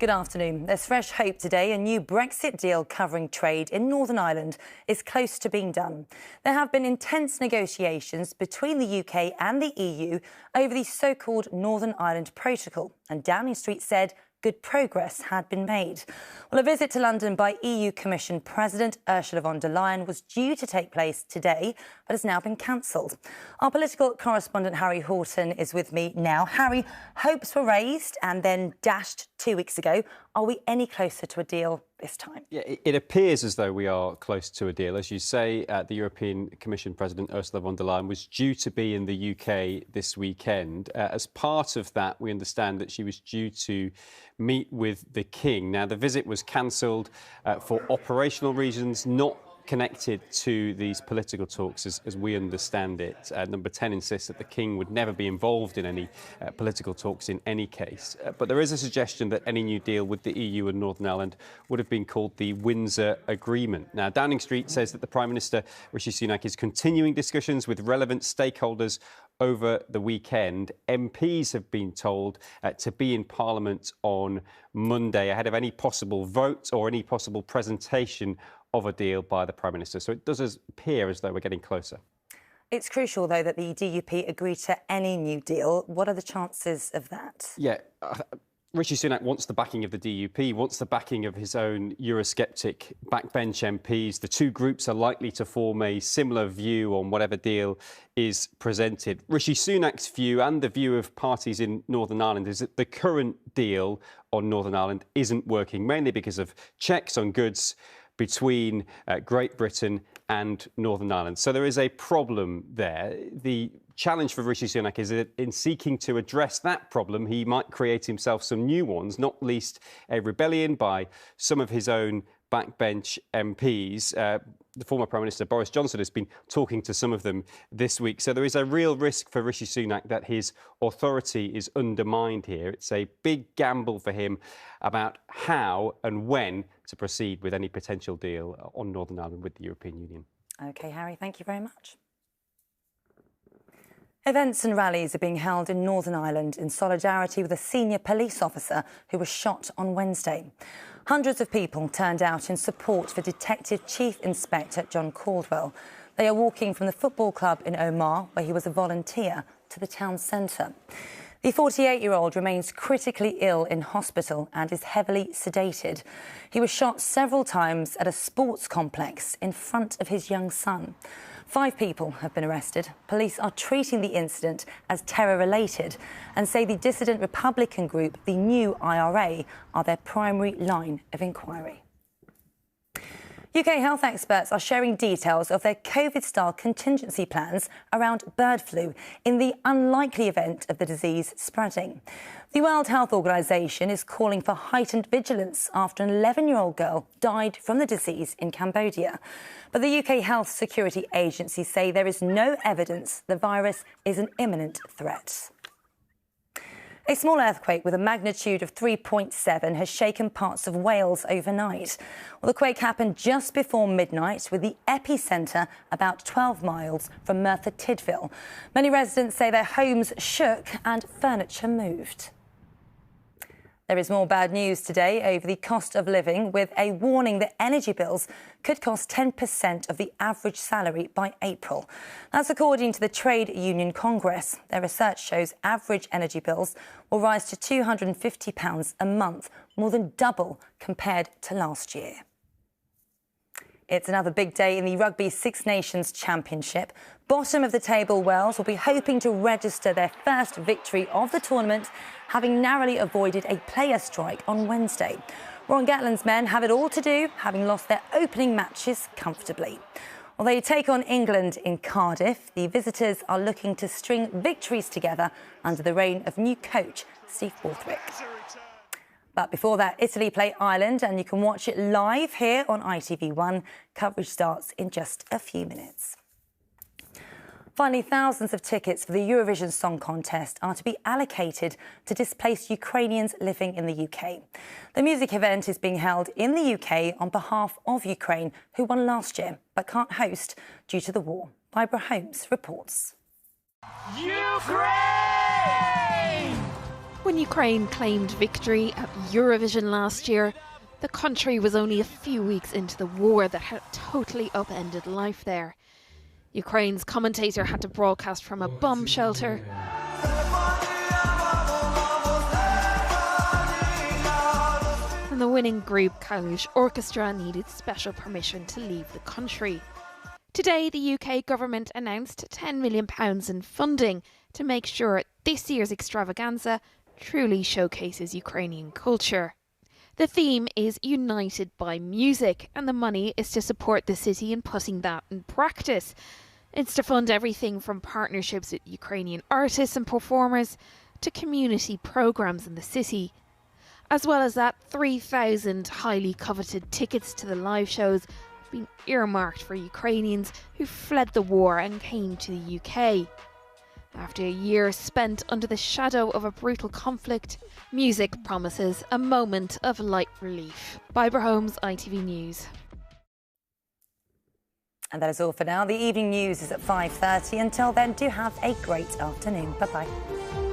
Good afternoon. There's fresh hope today. A new Brexit deal covering trade in Northern Ireland is close to being done. There have been intense negotiations between the UK and the EU over the so-called Northern Ireland Protocol, and Downing Street said good progress had been made. Well, a visit to London by EU Commission President Ursula von der Leyen was due to take place today, but has now been cancelled. Our political correspondent Harry Horton is with me now. Harry, hopes were raised and then dashed 2 weeks ago. Are we any closer to a deal this time? Yeah, it appears as though we are close to a deal. As you say, the European Commission President Ursula von der Leyen was due to be in the UK this weekend. As part of that, we understand that she was due to meet with the King. Now, the visit was cancelled for operational reasons, not connected to these political talks as we understand it. Number 10 insists that the King would never be involved in any political talks in any case. But there is a suggestion that any new deal with the EU and Northern Ireland would have been called the Windsor Agreement. Now, Downing Street says that the Prime Minister, Rishi Sunak, is continuing discussions with relevant stakeholders over the weekend. MPs have been told to be in Parliament on Monday ahead of any possible vote or any possible presentation of a deal by the Prime Minister. So it does appear as though we're getting closer. It's crucial, though, that the DUP agree to any new deal. What are the chances of that? Yeah, Rishi Sunak wants the backing of the DUP, wants the backing of his own Eurosceptic backbench MPs. The two groups are likely to form a similar view on whatever deal is presented. Rishi Sunak's view and the view of parties in Northern Ireland is that the current deal on Northern Ireland isn't working, mainly because of checks on goods between Great Britain and Northern Ireland. So there is a problem there. The challenge for Rishi Sunak is that in seeking to address that problem, he might create himself some new ones, not least a rebellion by some of his own backbench MPs. The former Prime Minister Boris Johnson has been talking to some of them this week. So there is a real risk for Rishi Sunak that his authority is undermined here. It's a big gamble for him about how and when to proceed with any potential deal on Northern Ireland with the European Union. OK, Harry, thank you very much. Events and rallies are being held in Northern Ireland in solidarity with a senior police officer who was shot on Wednesday. Hundreds of people turned out in support for Detective Chief Inspector John Caldwell. They are walking from the football club in Omagh, where he was a volunteer, to the town centre. The 48-year-old remains critically ill in hospital and is heavily sedated. He was shot several times at a sports complex in front of his young son. 5 people have been arrested. Police are treating the incident as terror-related and say the dissident Republican group, the New IRA, are their primary line of inquiry. UK health experts are sharing details of their COVID-style contingency plans around bird flu in the unlikely event of the disease spreading. The World Health Organization is calling for heightened vigilance after an 11-year-old girl died from the disease in Cambodia. But the UK Health Security Agency say there is no evidence the virus is an imminent threat. A small earthquake with a magnitude of 3.7 has shaken parts of Wales overnight. Well, the quake happened just before midnight, with the epicentre about 12 miles from Merthyr Tydfil. Many residents say their homes shook and furniture moved. There is more bad news today over the cost of living, with a warning that energy bills could cost 10% of the average salary by April. That's according to the Trade Union Congress. Their research shows average energy bills will rise to £250 a month, more than double compared to last year. It's another big day in the Rugby Six Nations Championship. Bottom of the table Wales will be hoping to register their first victory of the tournament, having narrowly avoided a player strike on Wednesday. Ron Gatland's men have it all to do, having lost their opening matches comfortably. While they take on England in Cardiff, the visitors are looking to string victories together under the reign of new coach Steve Borthwick. But before that, Italy play Ireland, and you can watch it live here on ITV1. Coverage starts in just a few minutes. Finally, thousands of tickets for the Eurovision Song Contest are to be allocated to displaced Ukrainians living in the UK. The music event is being held in the UK on behalf of Ukraine, who won last year but can't host due to the war. Barbara Holmes reports. Ukraine! When Ukraine claimed victory at Eurovision last year, the country was only a few weeks into the war that had totally upended life there. Ukraine's commentator had to broadcast from a bomb shelter. And the winning group Kalush Orchestra needed special permission to leave the country. Today, the UK government announced £10 million in funding to make sure this year's extravaganza truly showcases Ukrainian culture. The theme is United by Music, and the money is to support the city in putting that in practice. It's to fund everything from partnerships with Ukrainian artists and performers to community programmes in the city. As well as that, 3,000 highly coveted tickets to the live shows have been earmarked for Ukrainians who fled the war and came to the UK. After a year spent under the shadow of a brutal conflict, music promises a moment of light relief. Barbara Holmes, ITV News. And that is all for now. The evening news is at 5:30. Until then, do have a great afternoon. Bye-bye.